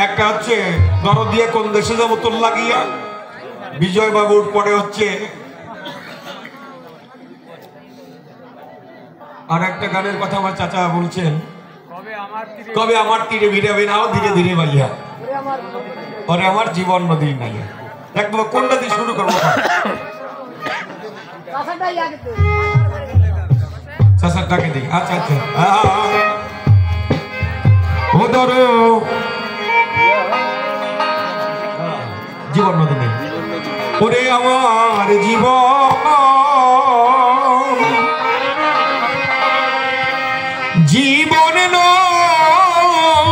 একটা হচ্ছে দরদিয়া কোন দেশে যাবো তোর লাগিয়া, বিজয় বাবুর পরে হচ্ছে আর একটা গানের কথা আমার চাচা বলছেন, কবে আমার তীরে ভিড়াবে নাও ধীরে ধীরে বালিয়া, পরে আমার জীবন নদী নাই। দেখবো কোনটা দিয়ে শুরু করবো? চাচারটাকে দিই। আচ্ছা আচ্ছা, ও ধরো জীবন নদী নেই, ওরে আমার জীবন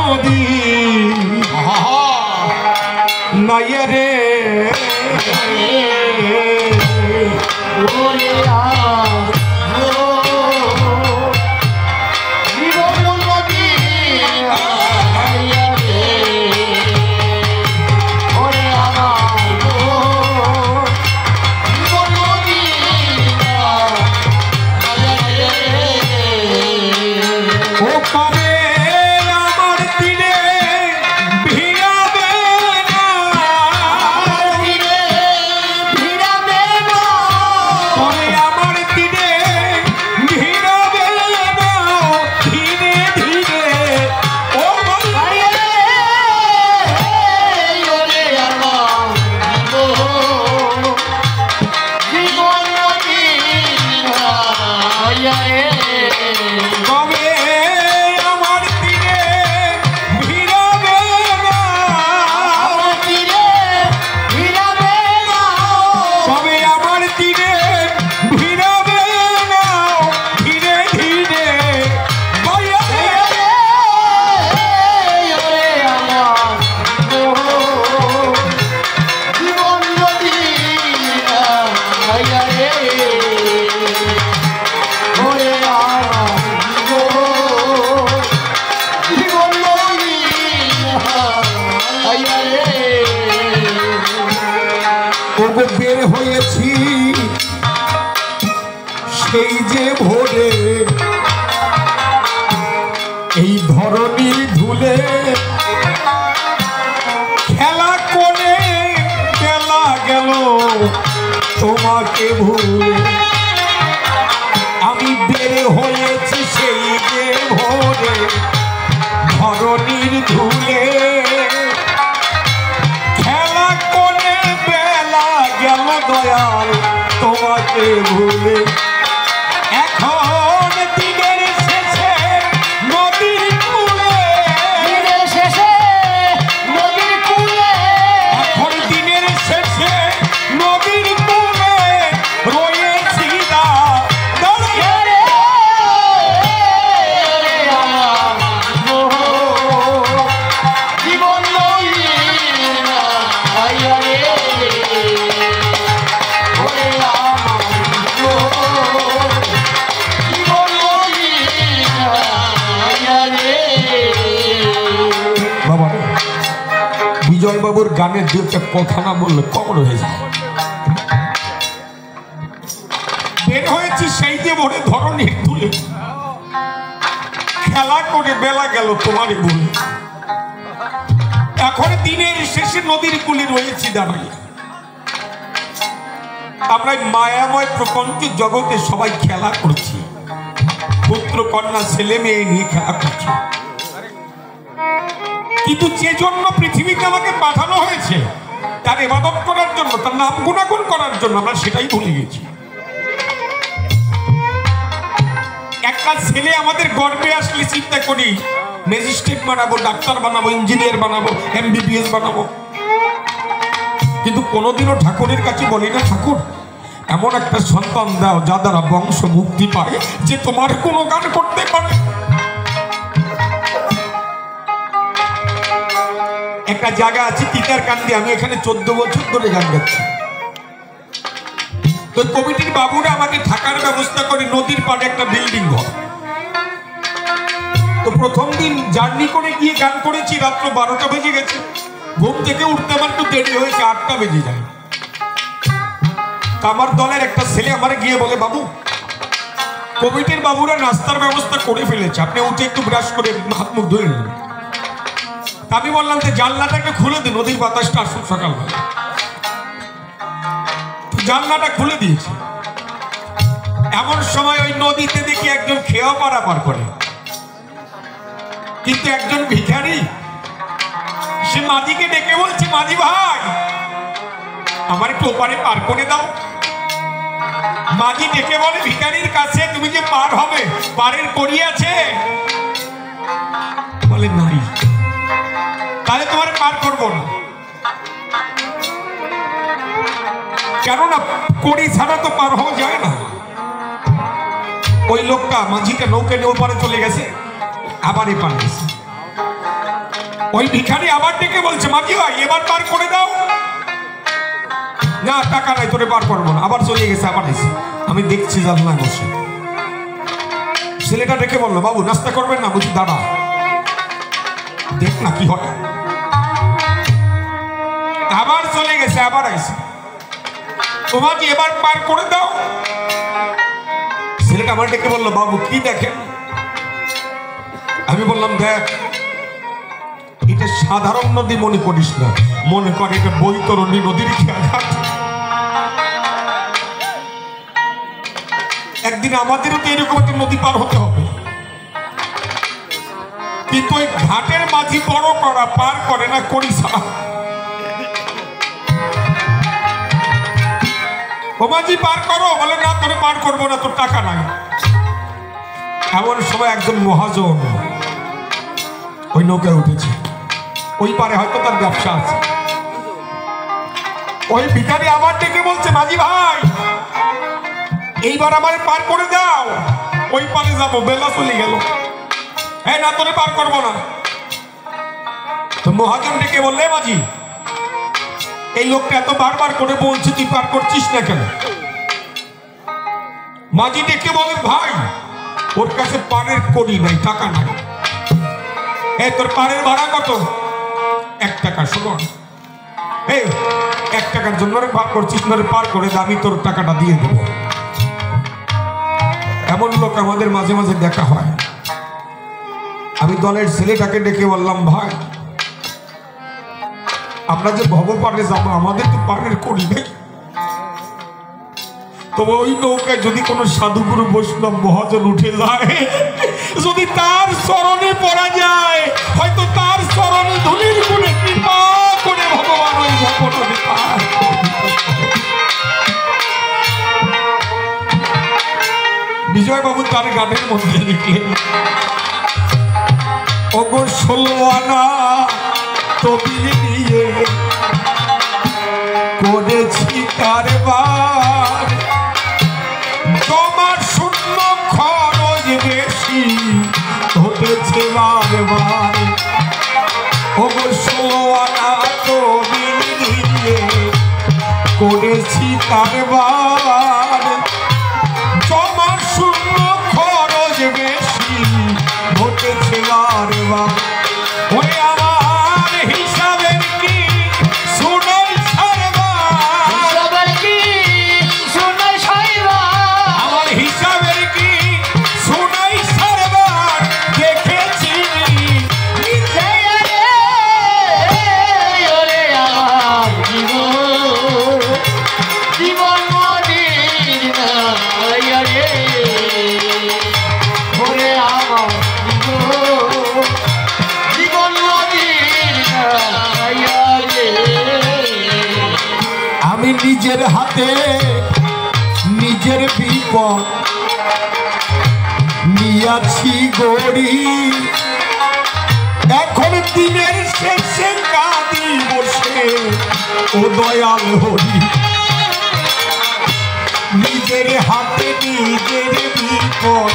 নদী নাই রে, বের হয়েছি সেই যে ভোরে এই ধরনীর ধুলে খেলা করে বেলা গেল তোমাকে ভুলে, আমি বের হয়েছি সেই যে ভোরে ধরনীর ধুলে দয়াল তোমাকে ভুলে, এখন দিনের শেষে নদীর কূলে, দিনের শেষে নদীর কূলে, এখন দিনের শেষে নদীর কূলে রয়েছি না দাঁড়িয়ে রে, জীবন বিজয় বাবুর গানের দুটা কথা না বললে কবর হয়ে যায়। বের হয়েছি সেই যে ভোরে ধরনীর তুলে খেলা করে বেলা গেল তোমারই বলে, এখন দিনের শেষে নদীর কূলে রয়েছি দাঁড়িয়ে। আমরা মায়াময় প্রপঞ্চ জগতে সবাই খেলা করছি, পুত্র কন্যা ছেলে মেয়ে নিয়ে খেলা করছি, কিন্তু যে জন্য পৃথিবীতে আমাকে পাঠানো হয়েছে তার ইবাদত করার জন্য, তার নাম গুণাগুণ করার জন্য, আমরা সেটাই ভুলে গেছি। একটা ছেলে আমাদের গর্বে আসলে চিন্তা করি ম্যাজিস্ট্রেট বানাবো, ডাক্তার বানাবো, ইঞ্জিনিয়ার বানাবো, MBBS বানাবো, কিন্তু কোনোদিনও ঠাকুরের কাছে বলি না, ঠাকুর এমন একটা সন্তান দাও যা দ্বারা বংশ মুক্তি পায়, যে তোমার কোনো গান করতে পারে। একটা জায়গা আছে তিতার কান্দি, আমি এখানে 14 বছর ধরে গান গাচ্ছি। তো কমিটির বাবুরা আমাকে থাকার ব্যবস্থা করে নদীর পাড়ে একটা বিল্ডিং ঘর। তো প্রথম দিন জার্নি করে গিয়ে গান করেছি, রাত্র 12টা বেজে গেছে, ঘুম থেকে উঠতে আমার একটু দেরি হয়েছে, 8টা বেজে যায়। আমার দলের একটা ছেলে আমার গিয়ে বলে, বাবু কমিটির বাবুরা নাস্তার ব্যবস্থা করে ফেলেছে, আপনি উঠে একটু ব্রাশ করে হাত মুখ ধুয়ে নেবেন। আমি বললাম যে জানলাটাকে খুলে দিন, নদীর বাতাসটা আসুন সকালবেলা। জানলাটা খুলে দিয়েছে। এমন সময় ওই নদীতে দেখি একজন খেয়া পারাপার করে, কিন্তু একজন ভিখারি সে মাঝিকে ডেকে বলছে, মাঝি ভাই আমার একটু ওপারে পার করে দাও। মাঝি ডেকে বলে ভিখারির কাছে, তুমি যে পার হবে পারের কড়ি আছে? বলে নাই। তাহলে তোমার পার করবো না, কেননা কড়ি ছাড়া তো পার হওয়া যায় না। ওই লোকটা মাঝিটা নৌকা নিয়ে ওপারে চলে গেছে, আবার এপার গেছে। ওই ভিখারি আবার ডেকে বলছে, মাঝি ভাই এবার পার করে দাও। না টাকা নাই, তোরে পার করবো না। আবার চলে গেছে, আবার এসে আমি দেখছি জানলা বসে। ছেলেটা ডেকে বললো, বাবু নাস্তা করবেন না? বুঝি দাঁড়া দেখ না কি হয়। আবার চলে গেছে, আবার আইসে, তোমাকে এবার পার করে দাও। ছেলেটা আমার ডেকে বললো, বাবু কি দেখেন? আমি বললাম, দেখ এটা সাধারণ নদী মনে করিস না, মনে কর এটা বৈতরণী নদীর খেয়াঘাট। একদিন আমাদেরও তো এরকম একটা নদী পার হতে হবে, কিন্তু ওই ঘাটের মাঝি বড় করা পার করে না করি ছাড়া। ও মাঝি পার করো, বলে না তোরে পার করবো না, তোর টাকা নাই। এমন সময় একজন মহাজন ওই নৌকায় উঠেছে, ওই পারে হয়তো তার ব্যবসা আছে। ওই ভিখারি আবার ডেকে বলছে, মাঝি ভাই এইবার আমার পার করে দাও, ওই পারে যাবো, বেলা চলে গেল। হ্যাঁ না তোরে পার করবো না। তো মহাজন ডেকে বললে, মাঝি এই লোকটা এত বারবার করে বলছে, তুই পার করছিস না কেন? মাঝি ডেকে বলে, ভাই ওর কাছে পারের কড়ি নাই, টাকা নাই। তোর পারের ভাড়া কত? 1 টাকা। শোনো, এই 1 টাকার জন্য পার করছিস না, পার করে আমি তোর টাকাটা দিয়ে দেব। এমন লোক আমাদের মাঝে মাঝে দেখা হয়। আমি দলের ছেলেটাকে ডেকে বললাম, ভাই আমরা যে ভবপারে যাবো, আমাদের তো পারের কড়ি নেই। তবে ওই নৌকায় যদি কোনো সাধুগুরু বৈষ্ণব মহাজন উঠে যায়, যদি তার চরণে পড়া যায়, হয়তো তার চরণে ধুলির গুণে কৃপা করে ভগবান ওই ভবনকে পার। বিজয় বাবু তার গানের মধ্যে লিখলেন, ওগো 16 আনা তবিল নিয়ে করেছি কারবার, তোমার শূন্য খরচ বেশি হতেছে বারবার। ওগো 16 আনা তবিল নিয়ে করেছি কারবার, তোমার শূন্য খরচ বেশি হতেছে বারবার। ওরে আমার হিসাবের কি শুনাই সারবার, আমার হিসাবের কি শুনাই সারবার, দেখেছি জীবন আমি নিজের হাতে নিজের বিপদ নিয়াছি গড়ি, এখন দিনের শেষে কাঁদি বসে ও দয়াল হরি। নিজের হাতে নিজের বিপদ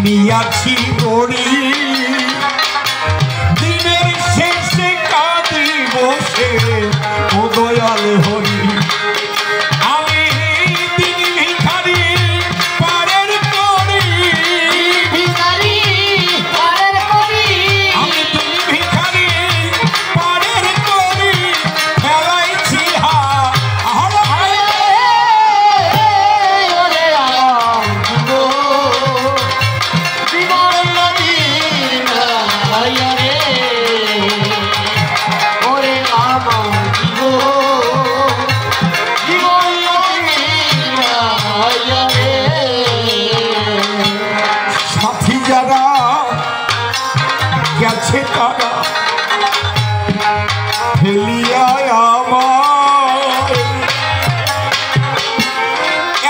নিয়াছি গড়ি, দিনের শেষে কাঁদি বসে ও দয়াল হরি। আমি দিন ভিখারি পারের করি, আমি দিন ভিখারি পারের করি, ফেলাইছি কারা ফেলিয়া আমার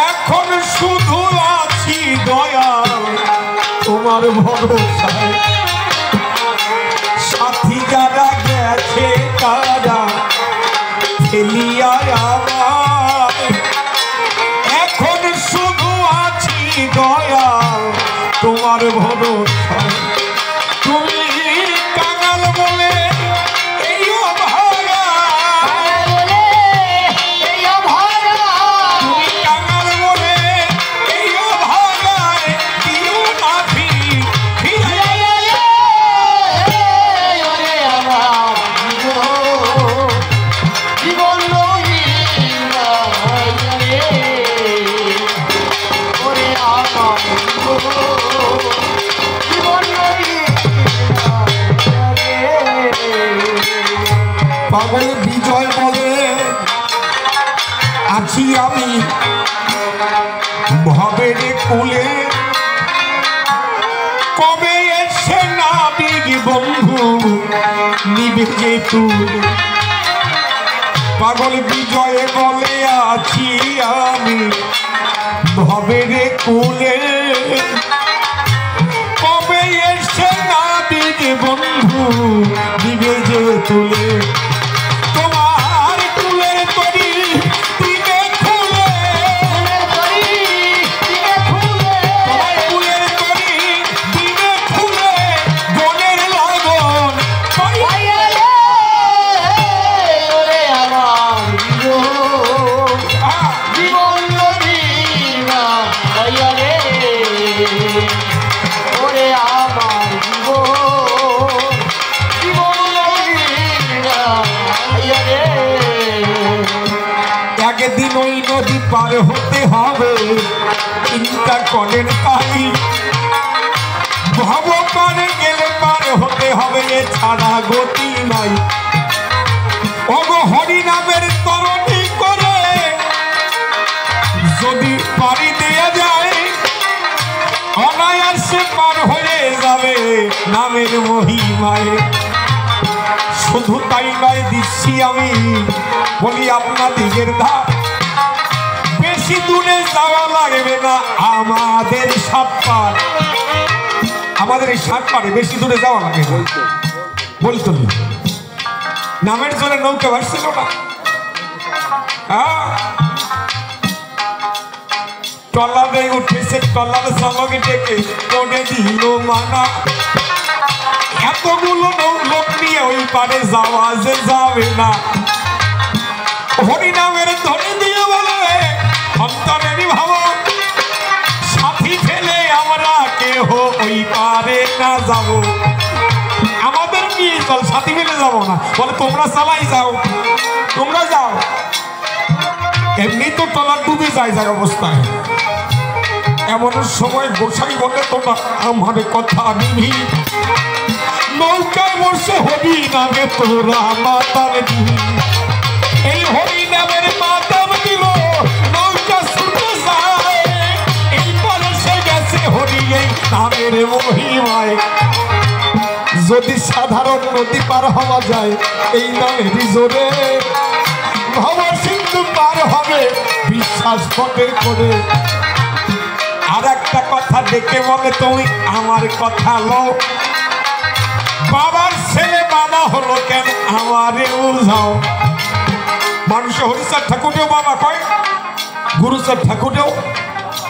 এখন শুধু আছি দয়াল তোমার ভরসায় সাথী যারা গেছে তারা ফেলিয়া আমার এখন শুধু আছি দয়াল তোমার ভরসায় তুমি কাঙাল বলে এই অভাগা তুমি কাঙাল বলে এই অভাগায় দিও না পাগল বিজয় বলে আছি আমি ভবের কুলে কবে এসে নাবিক বন্ধু নিবে যে তুলে পাগল বিজয় বলে আছি আমি ভবের কুলে কবে এসে নাবিক বন্ধু নিবে যে তুলে তোমার কুলের তরি দিবে খুলে তোমার কুলের তরি দিবে খুলে বনের লগন একদিন ওই নদী পার হতে হবে চিন্তা করেন তাই ভব পারে গেলে পার হতে হবে এছাড়া গতি নাই ওগো হরি নামের তরণী করে যদি পারি দেয়া যায় অনায়াসে পার হয়ে যাবে নামের মহিমায় শুধু তাই নয় দিচ্ছি আমি বলি আপনাদের ধার বেশি দূরে যাওয়া লাগবে না আমাদের সাতপার আমাদের এই সাতপারে বেশি দূরে যাওয়া লাগে বলতো নামের জন্য নৌকা ভাসছিল না ট্রলারে উঠেছে ট্রলার চালকে ডেকে কোনে দিল মানা এতগুলো লোক নিয়ে ওই পারে যাওয়া যে যাবে না হরিনামের ধরে দিয়ে বলে অন্তরেরই ভাব সাথী ফেলে আমরা কেহ ওই পারে না যাব আমাদের কি চল সাথী ফেলে যাব না বলে তোমরা চালাই যাও তোমরা যাও এমনি তো ট্রলার ডুবে যায় যায় অবস্থায় এমন সময় গোসাই বলে তোমরা আমার কথা নিবি নৌকায় বসে হরি নামে তোরা মাতার দিবি এই হরি নামের মাতার দিল নৌকা ছুটে যায় এই পরে সে গেছে হরি এই নামের মহিমায় যদি সাধারণ নদী পার হওয়া যায় এই নামের জোরে ভব সিন্ধু পার হবে বিশ্বাস ফটে করে আর একটা কথা দেখে বলে তুমি আমার কথা লো বাবার ছেলে বাবা হলো কেন আমারে বুঝাও মানুষ হরিচাঁদ ঠাকুরেও বাবা কয় গুরুচাঁদ ঠাকুরেও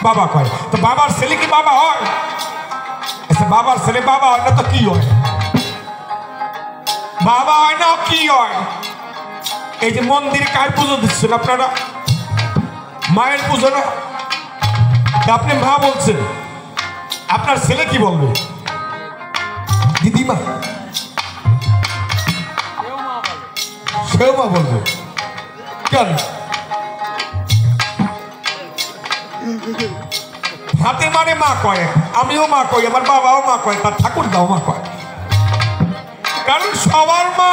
বাবা কয় তো বাবার ছেলে কি বাবা হয় আচ্ছা বাবার ছেলে বাবা হয় না তো কি হয় বাবা হয় না কি হয় এই যে মন্দিরে কার পুজো দিচ্ছেন আপনারা মায়ের পুজো না আপনি মা বলছেন আপনার ছেলে কি বলবে দিদিমা সেও মা বলবে কেন হাতে মানে মা কয় আমিও মা কই আমার বাবাও মা কয় তার ঠাকুর দাও মা কয় কারণ সবার মা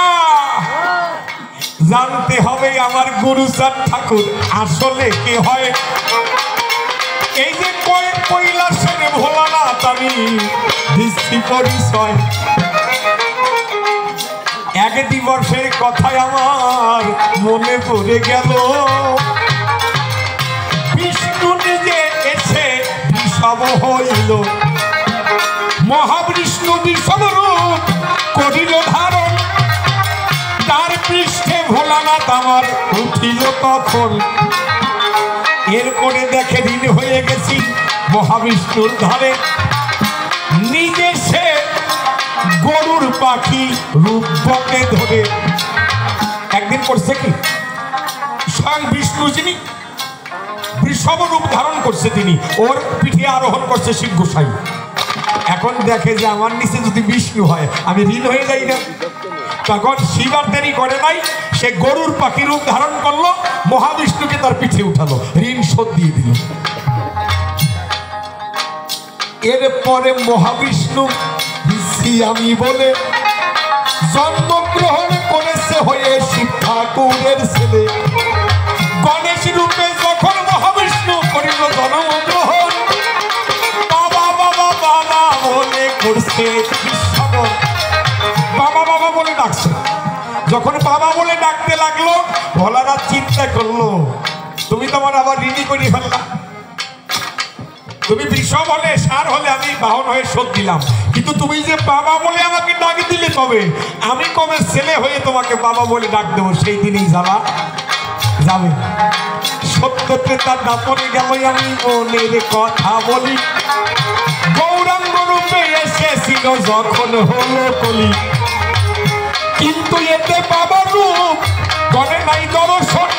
জানতে হবে আমার গুরুচাঁদ ঠাকুর আসলে কি হয় এই যে কৈলাসের ভোলানাথ আমি দিচ্ছি পরিচয় এক দিবসের কথাই আমার মনে পড়ে গেল, বিষ্ণু নিজে এসে বিষম হইল, মহাবিষ্ণু বিষম রূপ করিল ধারণ, তার পৃষ্ঠে ভোলানাথ আমার উঠিল তখন। এরপরে দেখে দিন হয়ে গেছি মহাবিষ্ণুর ধারে, নিজে সে গরুর পাখি রূপকে ধরে। একদিন করছে কি স্বয়ং বিষ্ণু যিনি বৃষভ রূপ ধারণ করছে, তিনি ওর পিঠে আরোহণ করছে শিব গোসাই। এখন দেখে যে আমার নিচে যদি বিষ্ণু হয় আমি ঋণ হয়ে যাই না, তখন শিব আর দেরি করে নাই, সে গরুর পাখি রূপ ধারণ করলো, মহাবিষ্ণুকে তার পিঠে উঠালো, ঋণ শোধ দিয়ে দিল। এরপরে মহাবিষ্ণু আমি বলে জন্মগ্রহণ করেছে হয়ে শিব ঠাকুরের ছেলে। গণেশ রূপে যখন মহাবিষ্ণু করিল জন্মগ্রহণ, বাবা বাবা বাবা বলে করছে বিশ্ববন, বাবা বাবা বলে ডাকছে। যখন বাবা বলে ডাকতে লাগলো, ভোলানাথ চিন্তা করলো তুমি তোমার আবার ঋণী করে ফেললা, তুমি বিষম হলে সার হলে আমি বাহন হয়ে শোধ দিলাম, কিন্তু তুমি যে বাবা বলে আমাকে ডাক দিলে কবে, আমি কবে ছেলে হয়ে তোমাকে বাবা বলে ডাক দেবো, সেই দিনই জ্বালা যাবে। সত্যতে তার দাপনে গেল আমি মনের কথা বলি, গৌরাঙ্গ রূপে এসেছিল যখন হলো কলি, কিন্তু এতে বাবার রূপ গণে নাই দর্শন,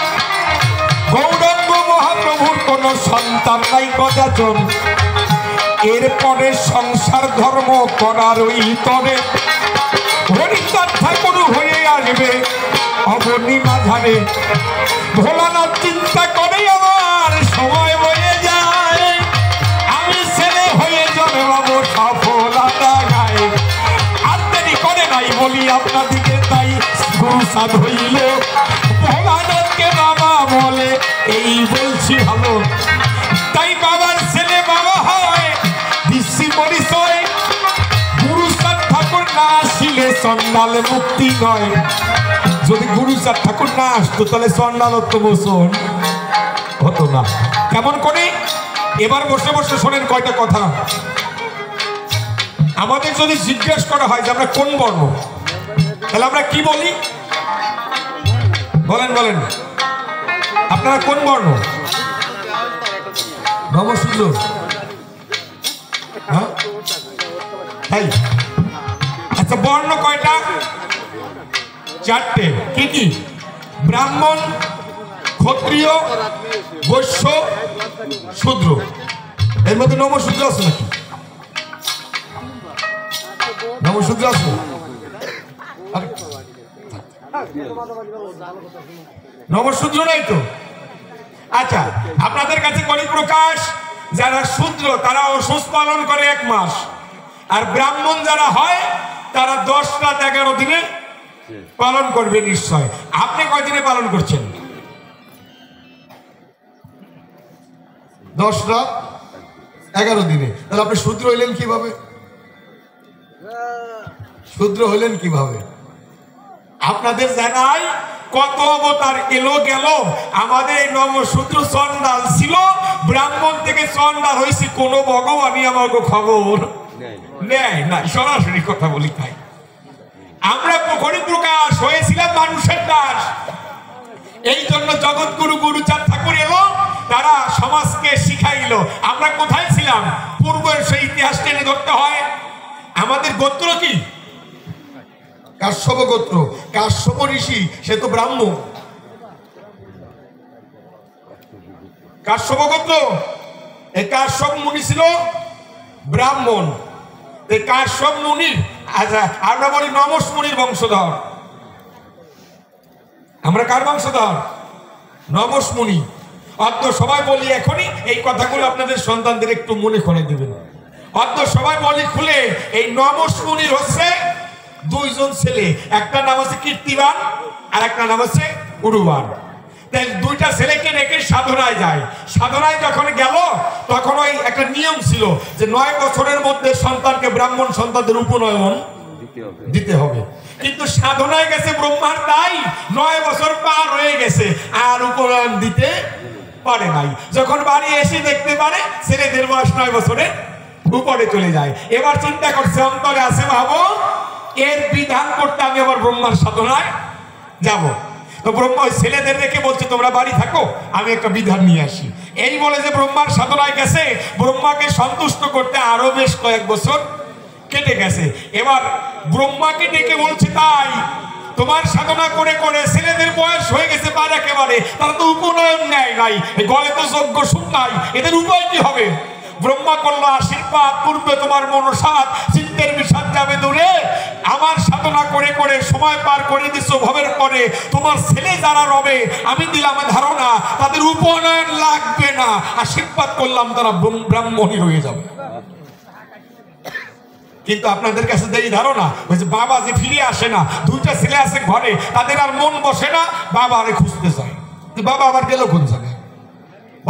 গৌরাঙ্গ মহাপ্রভুর কোন সন্তান নাই কদাচন। এরপরে সংসার ধর্ম করার ওই তরে হরিচাঁদ ঠাকুর হয়ে আসবে অবনী মাঝারে। ভোলানাথ চিন্তা করে আমার সময় বয়ে যায়, আমি ছেলে হয়ে জন্মাবো সফলতা গায়ে। আর দেরি করে নাই বলি আপনাদিকে, তাই গুরু সাধ হইল ভোলানাথকে বাবা বলে, এই বলছি ভালো, তাই বাবার ছেলে বাবা হয় দিচ্ছি পরিচয়। গুরুচাঁদ ঠাকুর না আসিলে চন্ডাল মুক্তি নয়, যদি গুরুচাঁদ ঠাকুর না আসতো তাহলে চন্ডালত্ব মোচন হতো না। কেমন করে? এবার বসে বসে শোনেন কয়টা কথা। আমাদের যদি জিজ্ঞেস করা হয় যে আমরা কোন বর্ণ, তাহলে আমরা কি বলি? বলেন বলেন, আপনারা কোন বর্ণ? নমশূদ্র? হ্যাঁ, আচ্ছা, বর্ণ কয়টা? চারটে। কি কি? ব্রাহ্মণ, ক্ষত্রিয়, বৈশ্য, শূদ্র। এর মধ্যে নমশূদ্র আছে নাকি? নমশূদ্র আছে? নমশূদ্র নাই তো? আচ্ছা, আপনাদের কাছে করি প্রকাশ, যারা শূদ্র তারা অসুস্থ পালন করে 1 মাস, আর ব্রাহ্মণ যারা হয় তারা 10 রাত 11 দিনে পালন করবে নিশ্চয়। আপনি কয় দিনে পালন করছেন? 10 রাত 11 দিনে। তাহলে আপনি শূদ্র হইলেন কিভাবে? শূদ্র হইলেন কিভাবে? আপনাদের জানাই কত অবতার এলো গেল, আমাদের এই নমশূদ্র চন্ডাল ছিল, ব্রাহ্মণ থেকে চন্ডাল হয়েছে, কোন ভগবানই আমাকে খবর নেয় না। সরাসরি কথা বলি, তাই আমরা প্রখরী প্রকাশ হয়েছিলাম মানুষের দাস। এই জন্য জগৎগুরু গুরুচাঁদ ঠাকুর এলো, তারা সমাজকে শিখাইল। আমরা কোথায় ছিলাম? পূর্বের সেই ইতিহাস টেনে ধরতে হয়। আমাদের গোত্র কি? কাশ্যপ গোত্র। কাশ্যপ ঋষি সে তো ব্রাহ্মণ। কাশ্যপ গোত্র, এই কাশ্যপ মুনি ছিল ব্রাহ্মণ। এই কাশ্যপ মুনি, আচ্ছা আমরা বলি নমস মুনির বংশধর। আমরা কার বংশধর? নমস মুনি। অদ্য সবাই বলি এখনই এই কথাগুলো আপনাদের সন্তানদের একটু মনে করে দেবেন। অদ্য সবাই বলি খুলে, এই নমস মুনির হচ্ছে 2 জন ছেলে, একটা নাম হচ্ছে কীর্তিবান আর একটা নাম হচ্ছে উরুবান। তাই 2টা ছেলেকে রেখে সাধনায় যায়। সাধনায় যখন গেল তখন ওই একটা নিয়ম ছিল যে 9 বছরের মধ্যে সন্তানকে, ব্রাহ্মণ সন্তানদের উপনয়ন দিতে হবে। কিন্তু সাধনায় গেছে ব্রহ্মার তাই 9 বছর পার হয়ে গেছে, আর উপনয়ন দিতে পারে নাই। যখন বাড়ি এসে দেখতে পারে ছেলেদের বয়স 9 বছরে উপরে চলে যায়। এবার চিন্তা করছে অন্তরে আছে, ভাবো এর বিধান করতে আমি আবার ব্রহ্মার সাধনায় যাব। তো ব্রহ্মা ওই ছেলেদের রেখে বলছে তোমরা বাড়ি থাকো, আমি একটা বিধান নিয়ে আসি। এই বলে যে ব্রহ্মার সাধনায় গেছে, ব্রহ্মাকে সন্তুষ্ট করতে আরো বেশ কয়েক বছর কেটে গেছে। এবার ব্রহ্মাকে ডেকে বলছে তাই তোমার সাধনা করে করে ছেলেদের বয়স হয়ে গেছে পার একেবারে, তারা তো উপনয়ন নেয় নাই, গলে তো যজ্ঞ সুখ নাই, এদের উপায় কি হবে? ব্রহ্মা করলো আশীর্বাদ, পূর্বে তোমার মনসাদ চিত্তের বিষাদ যাবে দূরে, আমার সাধনা করে করে সময় পার করে দিছো ভবের পরে, তোমার ছেলে যারা রবে আমি দিলাম ধারণা তাদের উপনয়ন লাগবে না, আশীর্বাদ করলাম তারা ব্রাহ্মণী রয়ে যাবে। কিন্তু আপনাদের কাছে এই ধারণা ওই যে বাবা যে ফিরে আসে না, 2টা ছেলে আছে ঘরে, তাদের আর মন বসে না, বাবা আরে খুঁজতে চায়, বাবা আবার গেল কোন জায়গায়?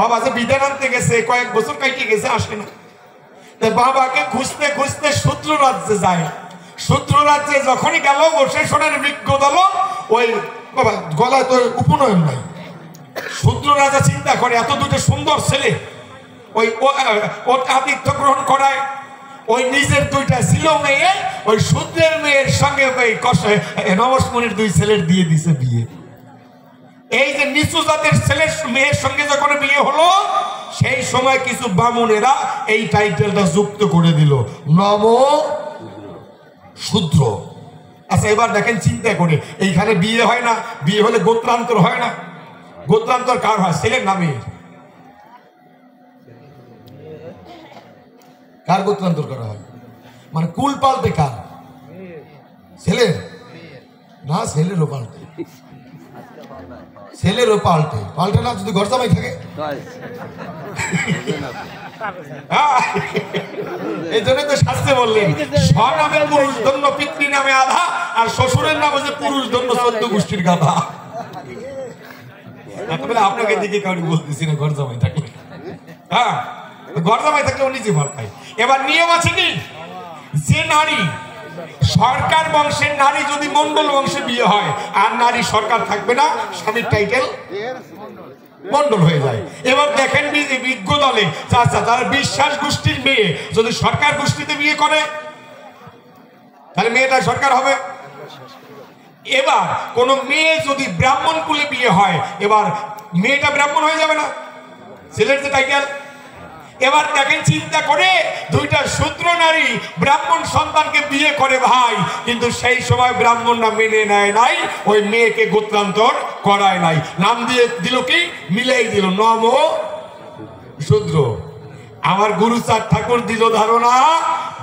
বাবা যে বিধান আনতে গেছে কয়েক বছর কাটিয়ে গেছে, আসে না। বাবাকে খুঁজতে খুঁজতে শূদ্র রাজ্যে যায়। শূদ্র রাজ্যে যখনই গেল বসে শোনার বিজ্ঞ দল, ওই বাবা গলায় তো উপনয়ন নাই। শূদ্র রাজা চিন্তা করে এত 2টা সুন্দর ছেলে, ওই আতিথ্য গ্রহণ করায়, ওই নিজের 2টা ছিল মেয়ে, ওই শূদ্রের মেয়ের সঙ্গে ওই নবসমণির 2 ছেলের দিয়ে দিছে বিয়ে। এই যে নিচু জাতের ছেলের মেয়ের সঙ্গে যখন বিয়ে হলো, সেই সময় কিছু বামুনেরা এই টাইটেলটা যুক্ত করে দিল, নব শূদ্র। আচ্ছা এবার দেখেন চিন্তা করে, এইখানে বিয়ে হয় না, বিয়ে হলে গোত্রান্তর হয় না? গোত্রান্তর কার হয়? ছেলের নামে। কার গোত্রান্তর করা হয়? মানে কুল পাল্টে কার? ছেলের না, ছেলেরও পাল্টে, ছেলেরও পাল্টে। পাল্টে না যদি ঘর জামাই থাকে, এই জন্য তো শাস্ত্রে বললেন স্বনামে পুরুষ ধন্য পিতৃ নামে আধা, আর শ্বশুরের নাম হচ্ছে পুরুষ ধন্য 14 গোষ্ঠীর গাধা। আপনাকে দিকে কাউকে বলতেছি না, ঘর জামাই থাকলে, হ্যাঁ ঘর জামাই থাকলে ও নিজে ভর খায়। এবার নিয়ম আছে কি, যে নারী সরকার বংশের নারী যদি মন্ডল বংশে বিয়ে হয়, আর নারী সরকার থাকবে না, স্বামীর টাইটেল মন্ডল হয়ে যায়। এবার দেখেন বিজ্ঞ দলে তার বিশ্বাস গোষ্ঠীর মেয়ে যদি সরকার গোষ্ঠীতে বিয়ে করে, তাহলে মেয়েটা সরকার হবে। এবার কোন মেয়ে যদি ব্রাহ্মণ কুলে বিয়ে হয়, এবার মেয়েটা ব্রাহ্মণ হয়ে যাবে না, ছেলের যে টাইটেল। এবার দেখেন চিন্তা করে, 2টা শূদ্র নারী ব্রাহ্মণ সন্তানকে বিয়ে করে ভাই, কিন্তু সেই সময় ব্রাহ্মণরা মেনে নেয় নাই, ওই মেয়েকে গোত্রান্তর করায় নাই, নাম দিয়ে দিল কি, মিলাই দিল নব শূদ্র। আমার গুরুচাঁদ ঠাকুর দিল ধারণা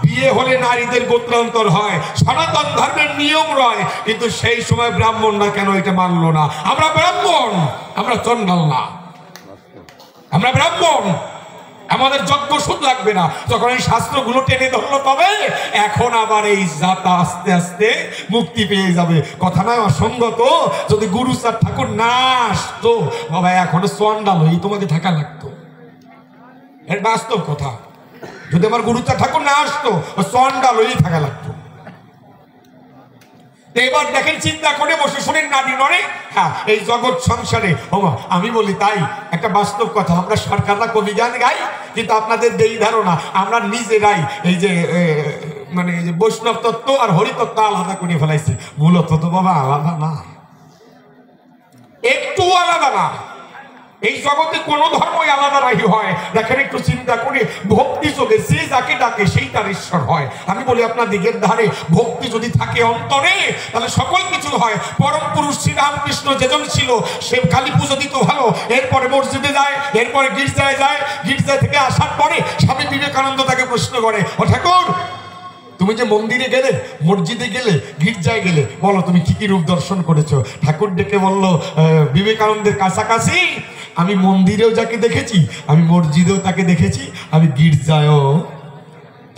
বিয়ে হলে নারীদের গোত্রান্তর হয়, সনাতন ধর্মের নিয়ম রয়, কিন্তু সেই সময় ব্রাহ্মণরা কেন এটা মানলো না? আমরা ব্রাহ্মণ, আমরা চন্ডাল না, আমরা ব্রাহ্মণ, আমাদের যজ্ঞ সুদ লাগবে না। যখন এই শাস্ত্রগুলো টেনে ধরলো, তবে এখন আবার এই জাতা আস্তে আস্তে মুক্তি পেয়ে যাবে। কথা নয় অসঙ্গত, যদি গুরুচাঁদ ঠাকুর না আসতো বাবা, এখনো চন্ডাল হই তোমাকে থাকা লাগতো, এর বাস্তব কথা। যদি আমার গুরুচাঁদ ঠাকুর না আসতো, চন্ডাল হই থাকা লাগতো। এবার দেখেন চিন্তা করে বসে শুনেন নারী নড়ে, হ্যাঁ এই জগৎ সংসারে আমি বলি তাই একটা বাস্তব কথা, আমরা সরকাররা কবি গান গাই, কিন্তু আপনাদের এই ধারণা আমরা নিজেরাই এই যে মানে এই যে বৈষ্ণব তত্ত্ব আর হরিতত্ত্ব আলাদা করে ফেলাইছি। মূলত তো বাবা আলাদা না, একটু আলাদা না। এই জগতে কোন ধর্মই আলাদা নাই হয়। দেখেন একটু চিন্তা করে, ভক্তি যোগে যে যাকে ডাকে সেই তার ঈশ্বর হয়। আমি বলি আপনার দিকের ধারে ভক্তি যদি থাকে অন্তরে, তাহলে সকল কিছু হয়। পরম পুরুষ শ্রীরামকৃষ্ণ যেজন ছিল, সে কালী পুজো দিত ভালো, এরপরে মসজিদে যায়, এরপরে গির্জায় যায়, গির্জায় থেকে আসার পরে স্বামী বিবেকানন্দ তাকে প্রশ্ন করে, ও ঠাকুর তুমি যে মন্দিরে গেলে, মসজিদে গেলে, গির্জায় গেলে, বলো তুমি কি কি রূপ দর্শন করেছো? ঠাকুর ডেকে বলল, বিবেকানন্দের কাছাকাছি আমি মন্দিরেও যাকে দেখেছি, আমি মসজিদেও তাকে দেখেছি, আমি গির্জায়ও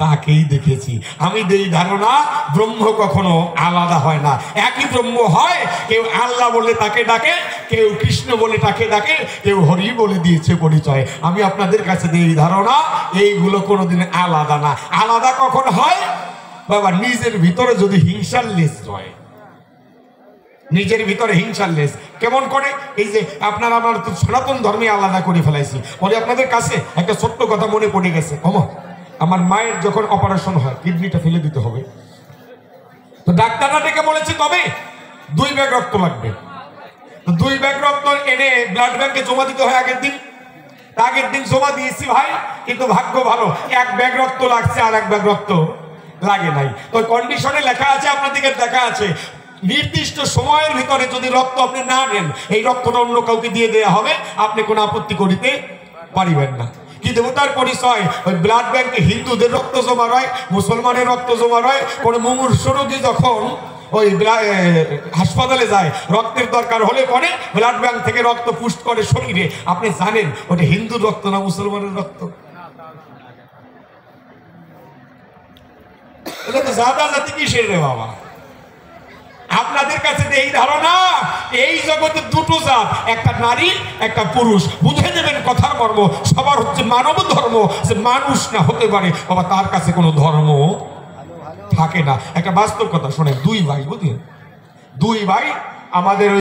তাকেই দেখেছি। আমি দেই ধারণা ব্রহ্ম কখনো আলাদা হয় না, একই ব্রহ্ম হয়। কেউ আল্লাহ বলে তাকে ডাকে, কেউ কৃষ্ণ বলে তাকে ডাকে, কেউ হরি বলে দিয়েছে পরিচয়। আমি আপনাদের কাছে দেই ধারণা এইগুলো কোনোদিন আলাদা না। আলাদা কখন হয় বাবা? নিজের ভিতরে যদি হিংসার লেজ হয়, নিজের ভিতরে হিংসার লেস কেমন করে, এই যে আপনার আমার তো সনাতন ধর্মে আলাদা করে ফেলাইছি বলে আপনাদের কাছে একটা ছোট্ট কথা মনে পড়ে গেছে। আমার মায়ের যখন অপারেশন হয়, কিডনিটা ফেলে দিতে হবে, তো ডাক্তাররা ডেকে বলেছে তবে 2 ব্যাগ রক্ত লাগবে। তো 2 ব্যাগ রক্ত এনে ব্লাড ব্যাংকে জমা দিতে হয় আগের দিন জমা দিয়েছি ভাই, কিন্তু ভাগ্য ভালো 1 ব্যাগ রক্ত লাগছে আর 1 ব্যাগ রক্ত লাগে নাই। তো কন্ডিশনে লেখা আছে, আপনাদেরকে দেখা আছে, নির্দিষ্ট সময়ের ভিতরে যদি রক্ত আপনি না নেন, এই রক্তটা অন্য কাউকে দিয়ে দেওয়া হবে, আপনি কোনো আপত্তি করিতে পারিবেন না। কি দেবতার পরিচয়, ওই ব্লাড ব্যাংকে হিন্দুদের রক্ত জমা হয়, মুসলমানের রক্ত জমা হয়। কোন মুমূর্ষ রোগী যখন ওই হাসপাতালে যায়, রক্তের দরকার হলে পরে ব্লাড ব্যাংক থেকে রক্ত পুশ করে শরীরে, আপনি জানেন ওটা হিন্দুর রক্ত না মুসলমানের রক্ত? এটা তো জাদা জাতি কিসের রে বাবা? আপনাদের কাছে এই ধারণা, এই জগতে 2টো জাত, একটা নারী একটা পুরুষ। বুঝে নেবেন কথার মর্ম। সবার হচ্ছে মানব ধর্ম, যে মানুষ না হতে পারে বাবা, তার কাছে কোনো ধর্ম থাকে না। একটা বাস্তব কথা শোনেন, 2 ভাই, বুঝলেন, 2 ভাই আমাদের